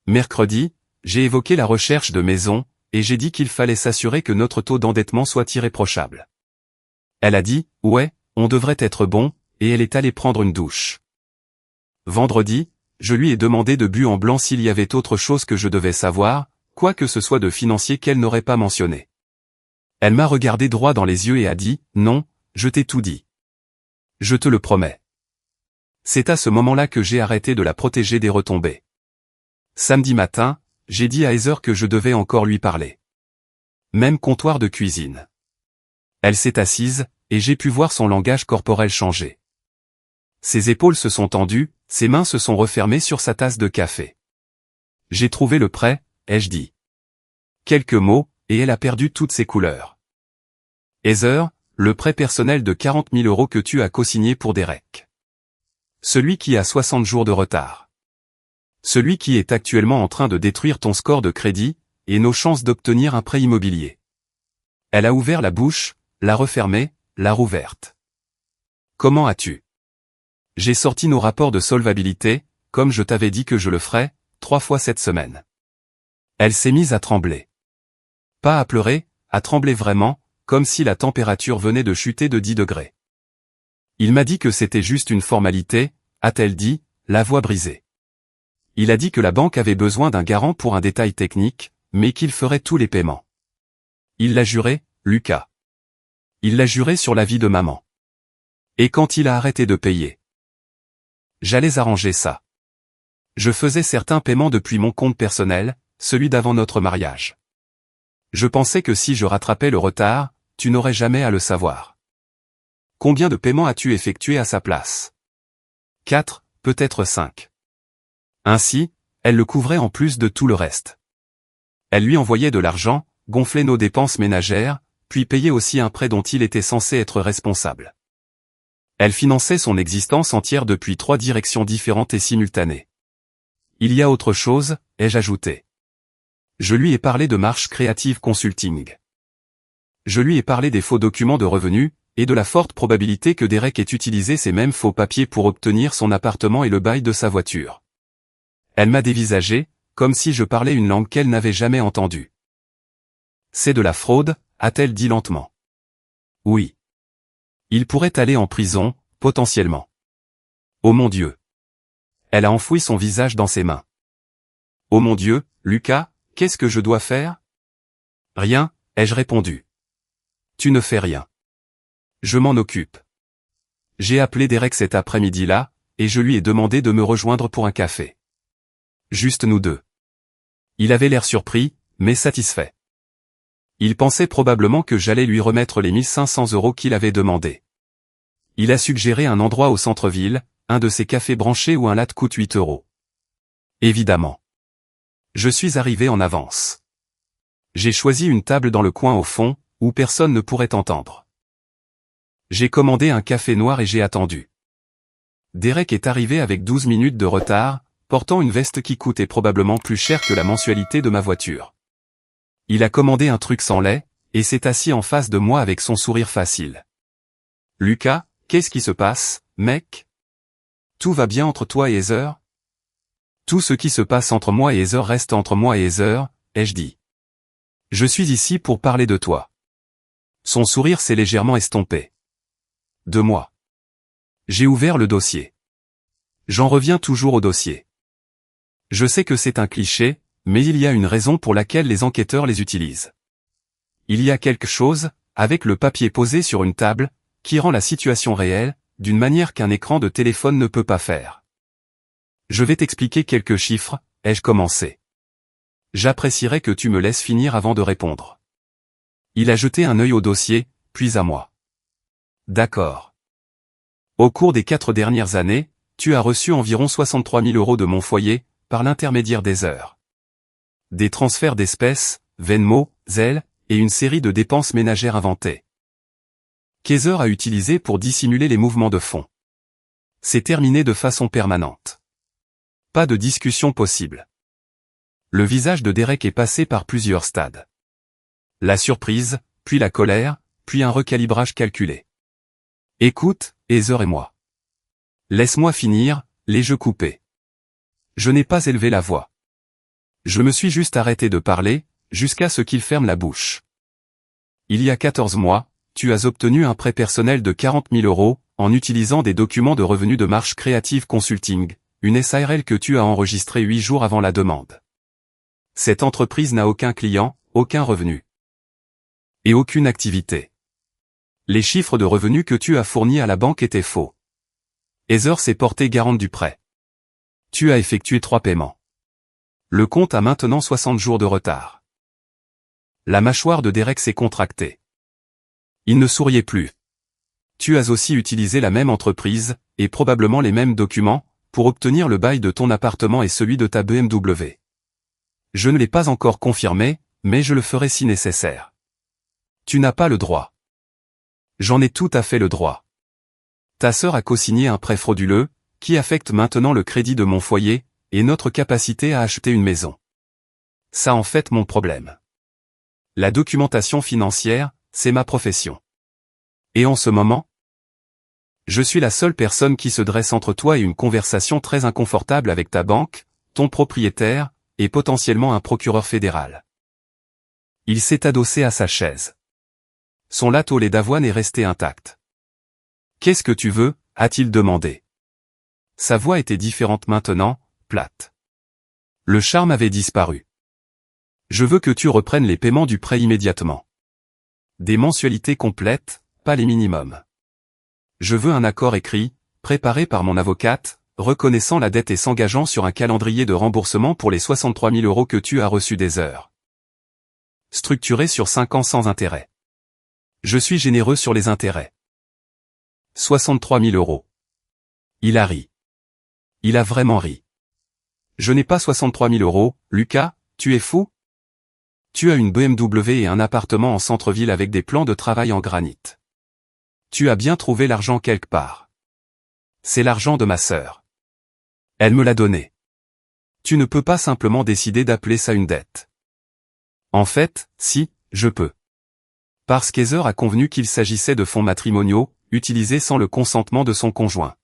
Mercredi, j'ai évoqué la recherche de maison, et j'ai dit qu'il fallait s'assurer que notre taux d'endettement soit irréprochable. Elle a dit, ouais, on devrait être bon, et elle est allée prendre une douche. Vendredi, je lui ai demandé de but en blanc s'il y avait autre chose que je devais savoir, quoi que ce soit de financier qu'elle n'aurait pas mentionné. Elle m'a regardé droit dans les yeux et a dit, non, je t'ai tout dit. Je te le promets. C'est à ce moment-là que j'ai arrêté de la protéger des retombées. Samedi matin, j'ai dit à Heather que je devais encore lui parler. Même comptoir de cuisine. Elle s'est assise, et j'ai pu voir son langage corporel changer. Ses épaules se sont tendues, ses mains se sont refermées sur sa tasse de café. J'ai trouvé le prêt, ai-je dit. Quelques mots, et elle a perdu toutes ses couleurs. Heather, le prêt personnel de 40 000 € que tu as co-signé pour Derek. Celui qui a 60 jours de retard. Celui qui est actuellement en train de détruire ton score de crédit, et nos chances d'obtenir un prêt immobilier. Elle a ouvert la bouche, l'a refermée, l'a rouverte. Comment as-tu? J'ai sorti nos rapports de solvabilité, comme je t'avais dit que je le ferais, 3 fois cette semaine. Elle s'est mise à trembler. Pas à pleurer, à trembler vraiment, comme si la température venait de chuter de 10 degrés. Il m'a dit que c'était juste une formalité, a-t-elle dit, la voix brisée. Il a dit que la banque avait besoin d'un garant pour un détail technique, mais qu'il ferait tous les paiements. Il l'a juré, Lucas. Il l'a juré sur la vie de maman. Et quand il a arrêté de payer? J'allais arranger ça. Je faisais certains paiements depuis mon compte personnel, celui d'avant notre mariage. Je pensais que si je rattrapais le retard, tu n'aurais jamais à le savoir. Combien de paiements as-tu effectué à sa place? 4, peut-être 5. Ainsi, elle le couvrait en plus de tout le reste. Elle lui envoyait de l'argent, gonflait nos dépenses ménagères, puis payait aussi un prêt dont il était censé être responsable. Elle finançait son existence entière depuis 3 directions différentes et simultanées. Il y a autre chose, ai-je ajouté. Je lui ai parlé de Marche Creative Consulting. Je lui ai parlé des faux documents de revenus, et de la forte probabilité que Derek ait utilisé ces mêmes faux papiers pour obtenir son appartement et le bail de sa voiture. Elle m'a dévisagé, comme si je parlais une langue qu'elle n'avait jamais entendue. C'est de la fraude, a-t-elle dit lentement. Oui. Il pourrait aller en prison, potentiellement. Oh mon Dieu. Elle a enfoui son visage dans ses mains. Oh mon Dieu, Lucas, qu'est-ce que je dois faire? Rien, ai-je répondu. Tu ne fais rien. Je m'en occupe. J'ai appelé Derek cet après-midi-là, et je lui ai demandé de me rejoindre pour un café. Juste nous deux. Il avait l'air surpris, mais satisfait. Il pensait probablement que j'allais lui remettre les 1500 € qu'il avait demandé. Il a suggéré un endroit au centre-ville, un de ces cafés branchés où un latte coûte 8 €. Évidemment. Je suis arrivé en avance. J'ai choisi une table dans le coin au fond, où personne ne pourrait entendre. J'ai commandé un café noir et j'ai attendu. Derek est arrivé avec 12 minutes de retard, portant une veste qui coûtait probablement plus cher que la mensualité de ma voiture. Il a commandé un truc sans lait, et s'est assis en face de moi avec son sourire facile. Lucas, qu'est-ce qui se passe, mec? Tout va bien entre toi et Heather? Tout ce qui se passe entre moi et Heather reste entre moi et Heather, ai-je dit. Je suis ici pour parler de toi. Son sourire s'est légèrement estompé. De moi. J'ai ouvert le dossier. J'en reviens toujours au dossier. Je sais que c'est un cliché, mais il y a une raison pour laquelle les enquêteurs les utilisent. Il y a quelque chose, avec le papier posé sur une table, qui rend la situation réelle, d'une manière qu'un écran de téléphone ne peut pas faire. Je vais t'expliquer quelques chiffres, ai-je commencé. J'apprécierais que tu me laisses finir avant de répondre. Il a jeté un œil au dossier, puis à moi. D'accord. Au cours des 4 dernières années, tu as reçu environ 63 000 € de mon foyer, par l'intermédiaire d'Heather. Des transferts d'espèces, Venmo, Zelle, et une série de dépenses ménagères inventées. Qu'Heather a utilisé pour dissimuler les mouvements de fonds. C'est terminé de façon permanente. Pas de discussion possible. Le visage de Derek est passé par plusieurs stades. La surprise, puis la colère, puis un recalibrage calculé. Écoute, Heather et moi. Laisse-moi finir, les jeux coupés. Je n'ai pas élevé la voix. Je me suis juste arrêté de parler, jusqu'à ce qu'il ferme la bouche. Il y a 14 mois, tu as obtenu un prêt personnel de 40 000 €, en utilisant des documents de revenus de Marche Creative Consulting, une SARL que tu as enregistrée 8 jours avant la demande. Cette entreprise n'a aucun client, aucun revenu. Et aucune activité. Les chiffres de revenus que tu as fournis à la banque étaient faux. Heather s'est portée garante du prêt. Tu as effectué 3 paiements. Le compte a maintenant 60 jours de retard. La mâchoire de Derek s'est contractée. Il ne souriait plus. Tu as aussi utilisé la même entreprise, et probablement les mêmes documents, pour obtenir le bail de ton appartement et celui de ta BMW. Je ne l'ai pas encore confirmé, mais je le ferai si nécessaire. Tu n'as pas le droit. J'en ai tout à fait le droit. Ta sœur a co-signé un prêt frauduleux, qui affecte maintenant le crédit de mon foyer, et notre capacité à acheter une maison. Ça en fait mon problème. La documentation financière, c'est ma profession. Et en ce moment, je suis la seule personne qui se dresse entre toi et une conversation très inconfortable avec ta banque, ton propriétaire, et potentiellement un procureur fédéral. Il s'est adossé à sa chaise. Son latte au lait d'avoine est resté intact. Qu'est-ce que tu veux, a-t-il demandé. Sa voix était différente maintenant, plate. Le charme avait disparu. Je veux que tu reprennes les paiements du prêt immédiatement. Des mensualités complètes, pas les minimums. Je veux un accord écrit, préparé par mon avocate, reconnaissant la dette et s'engageant sur un calendrier de remboursement pour les 63 000 € que tu as reçus d'Heather. Structuré sur 5 ans sans intérêt. Je suis généreux sur les intérêts. 63 000 €. Il a ri. Il a vraiment ri. Je n'ai pas 63 000 €, Lucas, tu es fou? Tu as une BMW et un appartement en centre-ville avec des plans de travail en granit. Tu as bien trouvé l'argent quelque part. C'est l'argent de ma sœur. Elle me l'a donné. Tu ne peux pas simplement décider d'appeler ça une dette. En fait, si, je peux. Parce qu'Heather a convenu qu'il s'agissait de fonds matrimoniaux, utilisés sans le consentement de son conjoint.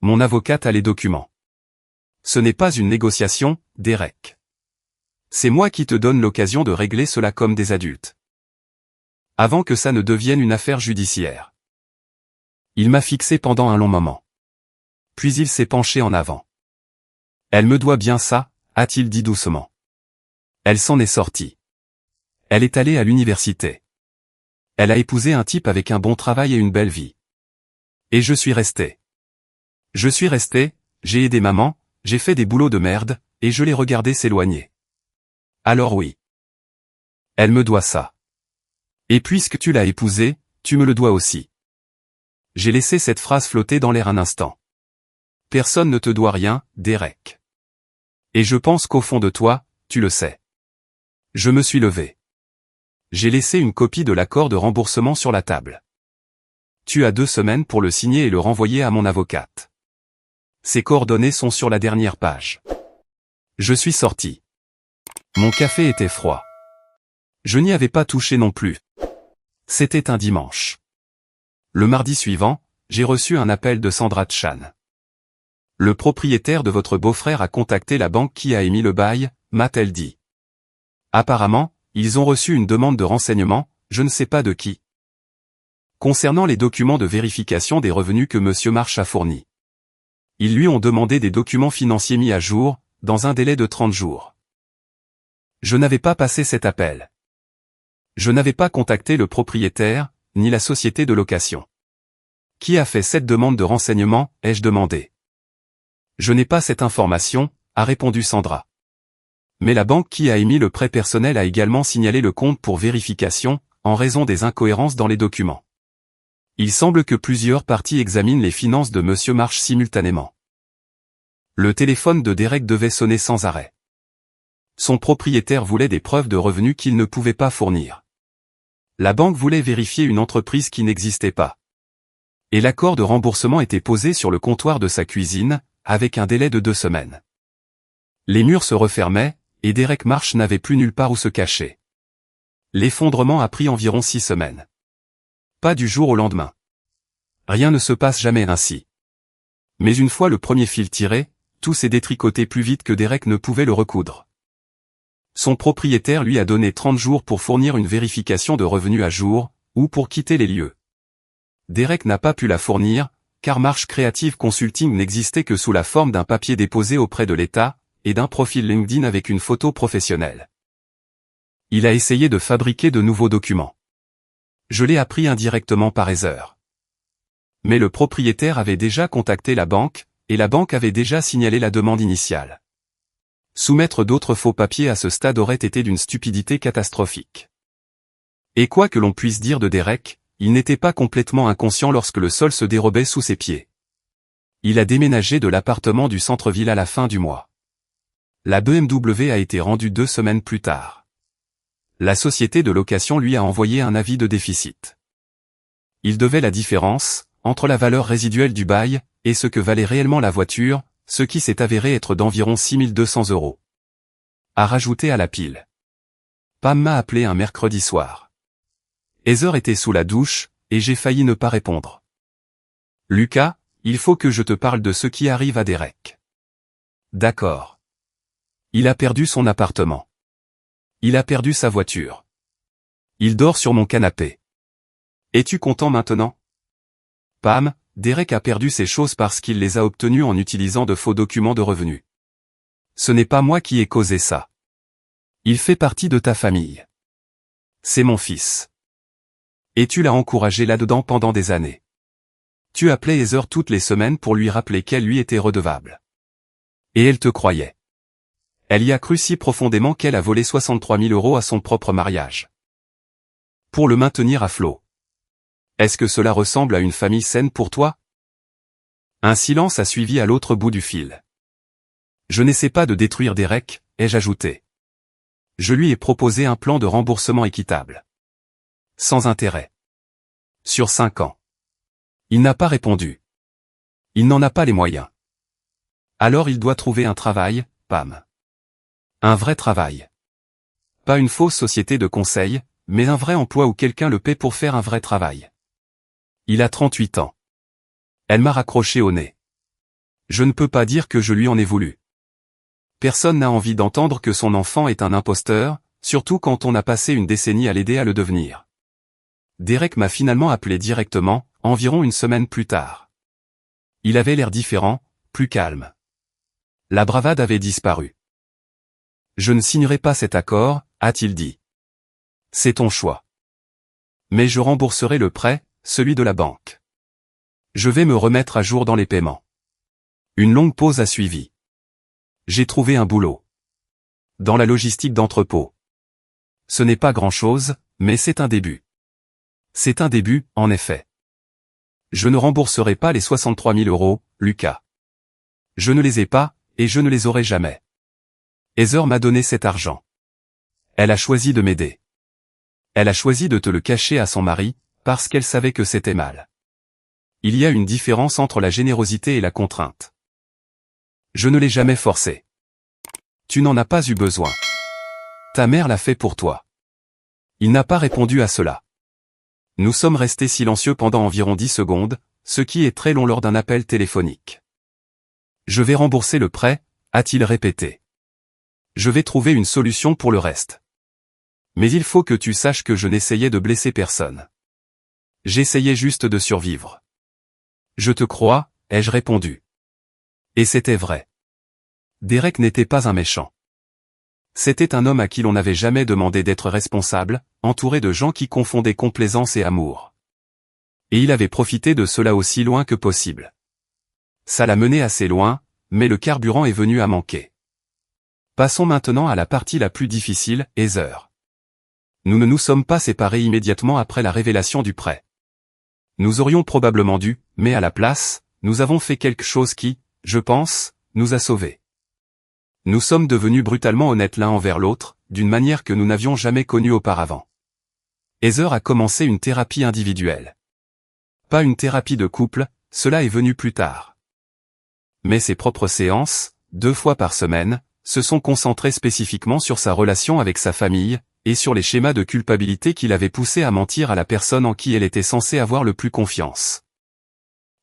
Mon avocate a les documents. Ce n'est pas une négociation, Derek. C'est moi qui te donne l'occasion de régler cela comme des adultes. Avant que ça ne devienne une affaire judiciaire. Il m'a fixé pendant un long moment. Puis il s'est penché en avant. Elle me doit bien ça, a-t-il dit doucement. Elle s'en est sortie. Elle est allée à l'université. Elle a épousé un type avec un bon travail et une belle vie. Et je suis resté. Je suis resté, j'ai aidé maman, j'ai fait des boulots de merde, et je l'ai regardé s'éloigner. Alors oui. Elle me doit ça. Et puisque tu l'as épousé, tu me le dois aussi. J'ai laissé cette phrase flotter dans l'air un instant. Personne ne te doit rien, Derek. Et je pense qu'au fond de toi, tu le sais. Je me suis levé. J'ai laissé une copie de l'accord de remboursement sur la table. Tu as 2 semaines pour le signer et le renvoyer à mon avocate. Ses coordonnées sont sur la dernière page. Je suis sorti. Mon café était froid. Je n'y avais pas touché non plus. C'était un dimanche. Le mardi suivant, j'ai reçu un appel de Sandra Chan. Le propriétaire de votre beau-frère a contacté la banque qui a émis le bail, m'a-t-elle dit. Apparemment, ils ont reçu une demande de renseignement, je ne sais pas de qui. Concernant les documents de vérification des revenus que Monsieur Marsh a fournis. Ils lui ont demandé des documents financiers mis à jour, dans un délai de 30 jours. Je n'avais pas passé cet appel. Je n'avais pas contacté le propriétaire, ni la société de location. Qui a fait cette demande de renseignement, ai-je demandé. Je n'ai pas cette information, a répondu Sandra. Mais la banque qui a émis le prêt personnel a également signalé le compte pour vérification, en raison des incohérences dans les documents. Il semble que plusieurs parties examinent les finances de Monsieur Marsh simultanément. Le téléphone de Derek devait sonner sans arrêt. Son propriétaire voulait des preuves de revenus qu'il ne pouvait pas fournir. La banque voulait vérifier une entreprise qui n'existait pas. Et l'accord de remboursement était posé sur le comptoir de sa cuisine, avec un délai de 2 semaines. Les murs se refermaient, et Derek Marsh n'avait plus nulle part où se cacher. L'effondrement a pris environ 6 semaines. Pas du jour au lendemain. Rien ne se passe jamais ainsi. Mais une fois le premier fil tiré, tout s'est détricoté plus vite que Derek ne pouvait le recoudre. Son propriétaire lui a donné 30 jours pour fournir une vérification de revenus à jour, ou pour quitter les lieux. Derek n'a pas pu la fournir, car Marsh Creative Consulting n'existait que sous la forme d'un papier déposé auprès de l'État, et d'un profil LinkedIn avec une photo professionnelle. Il a essayé de fabriquer de nouveaux documents. Je l'ai appris indirectement par Heather. Mais le propriétaire avait déjà contacté la banque, et la banque avait déjà signalé la demande initiale. Soumettre d'autres faux papiers à ce stade aurait été d'une stupidité catastrophique. Et quoi que l'on puisse dire de Derek, il n'était pas complètement inconscient lorsque le sol se dérobait sous ses pieds. Il a déménagé de l'appartement du centre-ville à la fin du mois. La BMW a été rendue 2 semaines plus tard. La société de location lui a envoyé un avis de déficit. Il devait la différence, entre la valeur résiduelle du bail, et ce que valait réellement la voiture, ce qui s'est avéré être d'environ 6 200 €. À rajouter à la pile. Pam m'a appelé un mercredi soir. Heather était sous la douche, et j'ai failli ne pas répondre. Lucas, il faut que je te parle de ce qui arrive à Derek. D'accord. Il a perdu son appartement. Il a perdu sa voiture. Il dort sur mon canapé. Es-tu content maintenant? Pam, Derek a perdu ses choses parce qu'il les a obtenues en utilisant de faux documents de revenus. Ce n'est pas moi qui ai causé ça. Il fait partie de ta famille. C'est mon fils. Et tu l'as encouragé là-dedans pendant des années. Tu appelais Heather toutes les semaines pour lui rappeler qu'elle lui était redevable. Et elle te croyait. Elle y a cru si profondément qu'elle a volé 63 000 € à son propre mariage. Pour le maintenir à flot. Est-ce que cela ressemble à une famille saine pour toi? Un silence a suivi à l'autre bout du fil. Je n'essaie pas de détruire Derek, ai-je ajouté. Je lui ai proposé un plan de remboursement équitable. Sans intérêt. Sur 5 ans. Il n'a pas répondu. Il n'en a pas les moyens. Alors il doit trouver un travail, Pam. Un vrai travail. Pas une fausse société de conseil, mais un vrai emploi où quelqu'un le paie pour faire un vrai travail. Il a 38 ans. Elle m'a raccroché au nez. Je ne peux pas dire que je lui en ai voulu. Personne n'a envie d'entendre que son enfant est un imposteur, surtout quand on a passé une décennie à l'aider à le devenir. Derek m'a finalement appelé directement, environ une semaine plus tard. Il avait l'air différent, plus calme. La bravade avait disparu. Je ne signerai pas cet accord, a-t-il dit. C'est ton choix. Mais je rembourserai le prêt, celui de la banque. Je vais me remettre à jour dans les paiements. Une longue pause a suivi. J'ai trouvé un boulot. Dans la logistique d'entrepôt. Ce n'est pas grand-chose, mais c'est un début. C'est un début, en effet. Je ne rembourserai pas les 63 000 €, Lucas. Je ne les ai pas, et je ne les aurai jamais. Heather m'a donné cet argent. Elle a choisi de m'aider. Elle a choisi de te le cacher à son mari, parce qu'elle savait que c'était mal. Il y a une différence entre la générosité et la contrainte. Je ne l'ai jamais forcé. Tu n'en as pas eu besoin. Ta mère l'a fait pour toi. Il n'a pas répondu à cela. Nous sommes restés silencieux pendant environ 10 secondes, ce qui est très long lors d'un appel téléphonique. Je vais rembourser le prêt, a-t-il répété. Je vais trouver une solution pour le reste. Mais il faut que tu saches que je n'essayais de blesser personne. J'essayais juste de survivre. Je te crois, ai-je répondu. Et c'était vrai. Derek n'était pas un méchant. C'était un homme à qui l'on n'avait jamais demandé d'être responsable, entouré de gens qui confondaient complaisance et amour. Et il avait profité de cela aussi loin que possible. Ça l'a mené assez loin, mais le carburant est venu à manquer. Passons maintenant à la partie la plus difficile, Heather. Nous ne nous sommes pas séparés immédiatement après la révélation du prêt. Nous aurions probablement dû, mais à la place, nous avons fait quelque chose qui, je pense, nous a sauvés. Nous sommes devenus brutalement honnêtes l'un envers l'autre, d'une manière que nous n'avions jamais connue auparavant. Heather a commencé une thérapie individuelle. Pas une thérapie de couple, cela est venu plus tard. Mais ses propres séances, 2 fois par semaine, se sont concentrées spécifiquement sur sa relation avec sa famille, et sur les schémas de culpabilité qui l'avaient poussé à mentir à la personne en qui elle était censée avoir le plus confiance.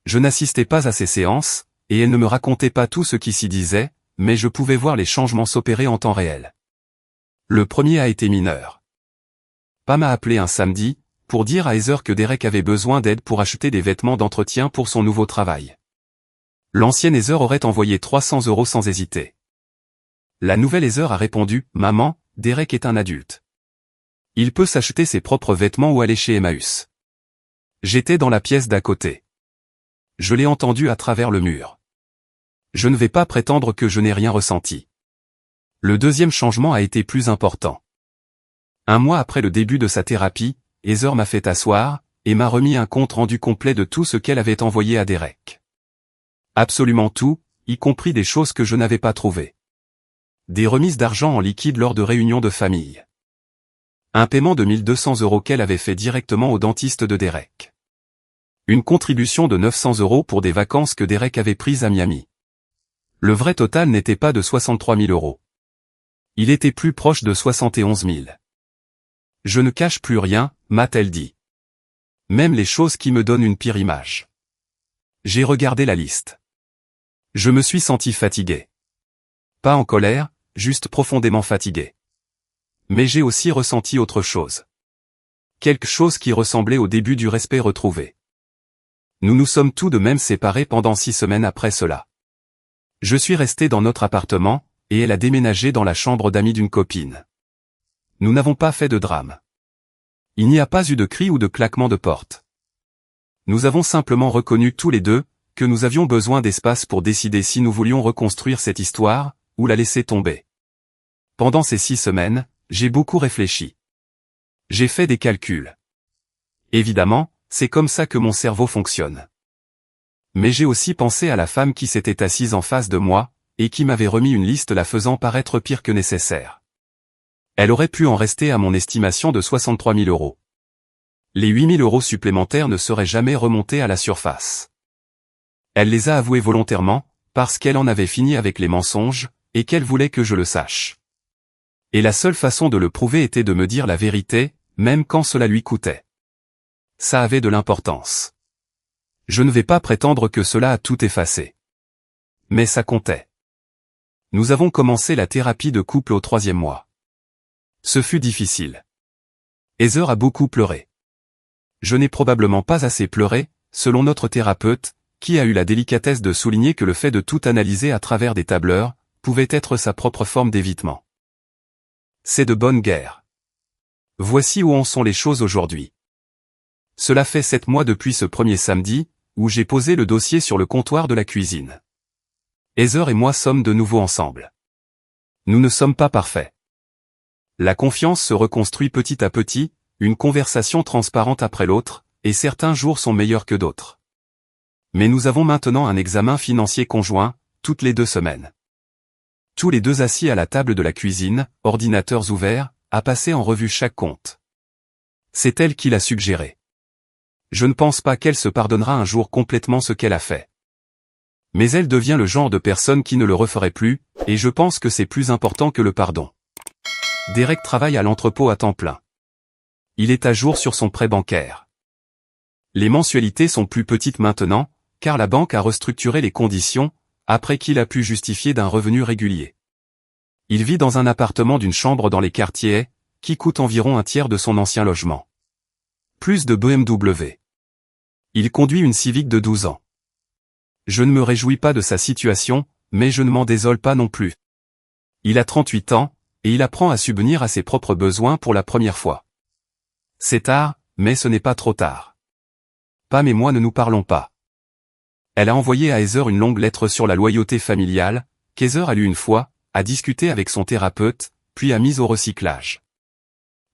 Je n'assistais pas à ces séances, et elle ne me racontait pas tout ce qui s'y disait, mais je pouvais voir les changements s'opérer en temps réel. Le premier a été mineur. Pam m'a appelé un samedi, pour dire à Heather que Derek avait besoin d'aide pour acheter des vêtements d'entretien pour son nouveau travail. L'ancienne Heather aurait envoyé 300 € sans hésiter. La nouvelle Heather a répondu, « Maman, Derek est un adulte. Il peut s'acheter ses propres vêtements ou aller chez Emmaüs. » J'étais dans la pièce d'à côté. Je l'ai entendu à travers le mur. Je ne vais pas prétendre que je n'ai rien ressenti. Le deuxième changement a été plus important. 1 mois après le début de sa thérapie, Heather m'a fait asseoir, et m'a remis un compte rendu complet de tout ce qu'elle avait envoyé à Derek. Absolument tout, y compris des choses que je n'avais pas trouvées. Des remises d'argent en liquide lors de réunions de famille. Un paiement de 1 200 € qu'elle avait fait directement au dentiste de Derek. Une contribution de 900 € pour des vacances que Derek avait prises à Miami. Le vrai total n'était pas de 63 000 €. Il était plus proche de 71 000. Je ne cache plus rien, m'a-t-elle dit. Même les choses qui me donnent une pire image. J'ai regardé la liste. Je me suis senti fatigué. Pas en colère, juste profondément fatigué. Mais j'ai aussi ressenti autre chose. Quelque chose qui ressemblait au début du respect retrouvé. Nous nous sommes tout de même séparés pendant 6 semaines après cela. Je suis resté dans notre appartement, et elle a déménagé dans la chambre d'amis d'une copine. Nous n'avons pas fait de drame. Il n'y a pas eu de cris ou de claquements de porte. Nous avons simplement reconnu tous les deux, que nous avions besoin d'espace pour décider si nous voulions reconstruire cette histoire, ou la laisser tomber. Pendant ces 6 semaines, j'ai beaucoup réfléchi. J'ai fait des calculs. Évidemment, c'est comme ça que mon cerveau fonctionne. Mais j'ai aussi pensé à la femme qui s'était assise en face de moi, et qui m'avait remis une liste la faisant paraître pire que nécessaire. Elle aurait pu en rester à mon estimation de 63 000 €. Les 8 000 € supplémentaires ne seraient jamais remontés à la surface. Elle les a avoués volontairement, parce qu'elle en avait fini avec les mensonges, et qu'elle voulait que je le sache. Et la seule façon de le prouver était de me dire la vérité, même quand cela lui coûtait. Ça avait de l'importance. Je ne vais pas prétendre que cela a tout effacé. Mais ça comptait. Nous avons commencé la thérapie de couple au 3e mois. Ce fut difficile. Heather a beaucoup pleuré. Je n'ai probablement pas assez pleuré, selon notre thérapeute, qui a eu la délicatesse de souligner que le fait de tout analyser à travers des tableurs, pouvait être sa propre forme d'évitement. C'est de bonne guerre. Voici où en sont les choses aujourd'hui. Cela fait 7 mois depuis ce premier samedi, où j'ai posé le dossier sur le comptoir de la cuisine. Heather et moi sommes de nouveau ensemble. Nous ne sommes pas parfaits. La confiance se reconstruit petit à petit, une conversation transparente après l'autre, et certains jours sont meilleurs que d'autres. Mais nous avons maintenant un examen financier conjoint, toutes les 2 semaines. Tous les deux assis à la table de la cuisine, ordinateurs ouverts, à passer en revue chaque compte. C'est elle qui l'a suggéré. Je ne pense pas qu'elle se pardonnera un jour complètement ce qu'elle a fait. Mais elle devient le genre de personne qui ne le referait plus, et je pense que c'est plus important que le pardon. Derek travaille à l'entrepôt à temps plein. Il est à jour sur son prêt bancaire. Les mensualités sont plus petites maintenant, car la banque a restructuré les conditions, après qu'il a pu justifier d'un revenu régulier. Il vit dans un appartement d'une chambre dans les quartiers, qui coûte environ un tiers de son ancien logement. Plus de BMW. Il conduit une Civic de 12 ans. Je ne me réjouis pas de sa situation, mais je ne m'en désole pas non plus. Il a 38 ans, et il apprend à subvenir à ses propres besoins pour la première fois. C'est tard, mais ce n'est pas trop tard. Pam et moi ne nous parlons pas. Elle a envoyé à Heather une longue lettre sur la loyauté familiale, qu'Heather a lue une fois, a discuté avec son thérapeute, puis a mise au recyclage.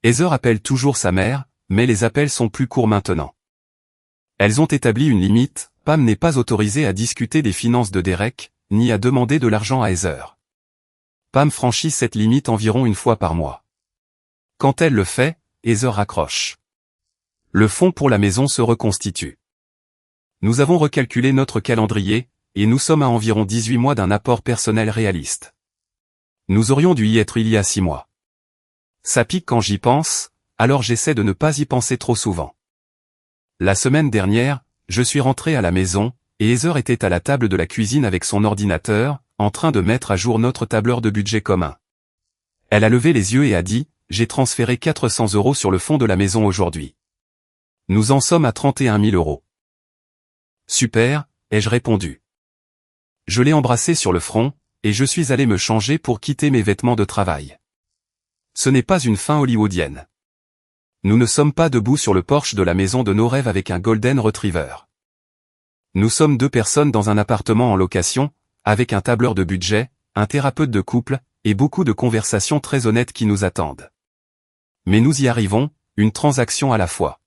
Heather appelle toujours sa mère, mais les appels sont plus courts maintenant. Elles ont établi une limite, Pam n'est pas autorisée à discuter des finances de Derek, ni à demander de l'argent à Heather. Pam franchit cette limite environ une fois par mois. Quand elle le fait, Heather raccroche. Le fonds pour la maison se reconstitue. Nous avons recalculé notre calendrier, et nous sommes à environ 18 mois d'un apport personnel réaliste. Nous aurions dû y être il y a 6 mois. Ça pique quand j'y pense, alors j'essaie de ne pas y penser trop souvent. La semaine dernière, je suis rentré à la maison, et Heather était à la table de la cuisine avec son ordinateur, en train de mettre à jour notre tableur de budget commun. Elle a levé les yeux et a dit, « J'ai transféré 400 € sur le fonds de la maison aujourd'hui. Nous en sommes à 31 000 €. Super, ai-je répondu. Je l'ai embrassé sur le front, et je suis allé me changer pour quitter mes vêtements de travail. Ce n'est pas une fin hollywoodienne. Nous ne sommes pas debout sur le porche de la maison de nos rêves avec un Golden Retriever. Nous sommes 2 personnes dans un appartement en location, avec un tableur de budget, un thérapeute de couple, et beaucoup de conversations très honnêtes qui nous attendent. Mais nous y arrivons, une transaction à la fois.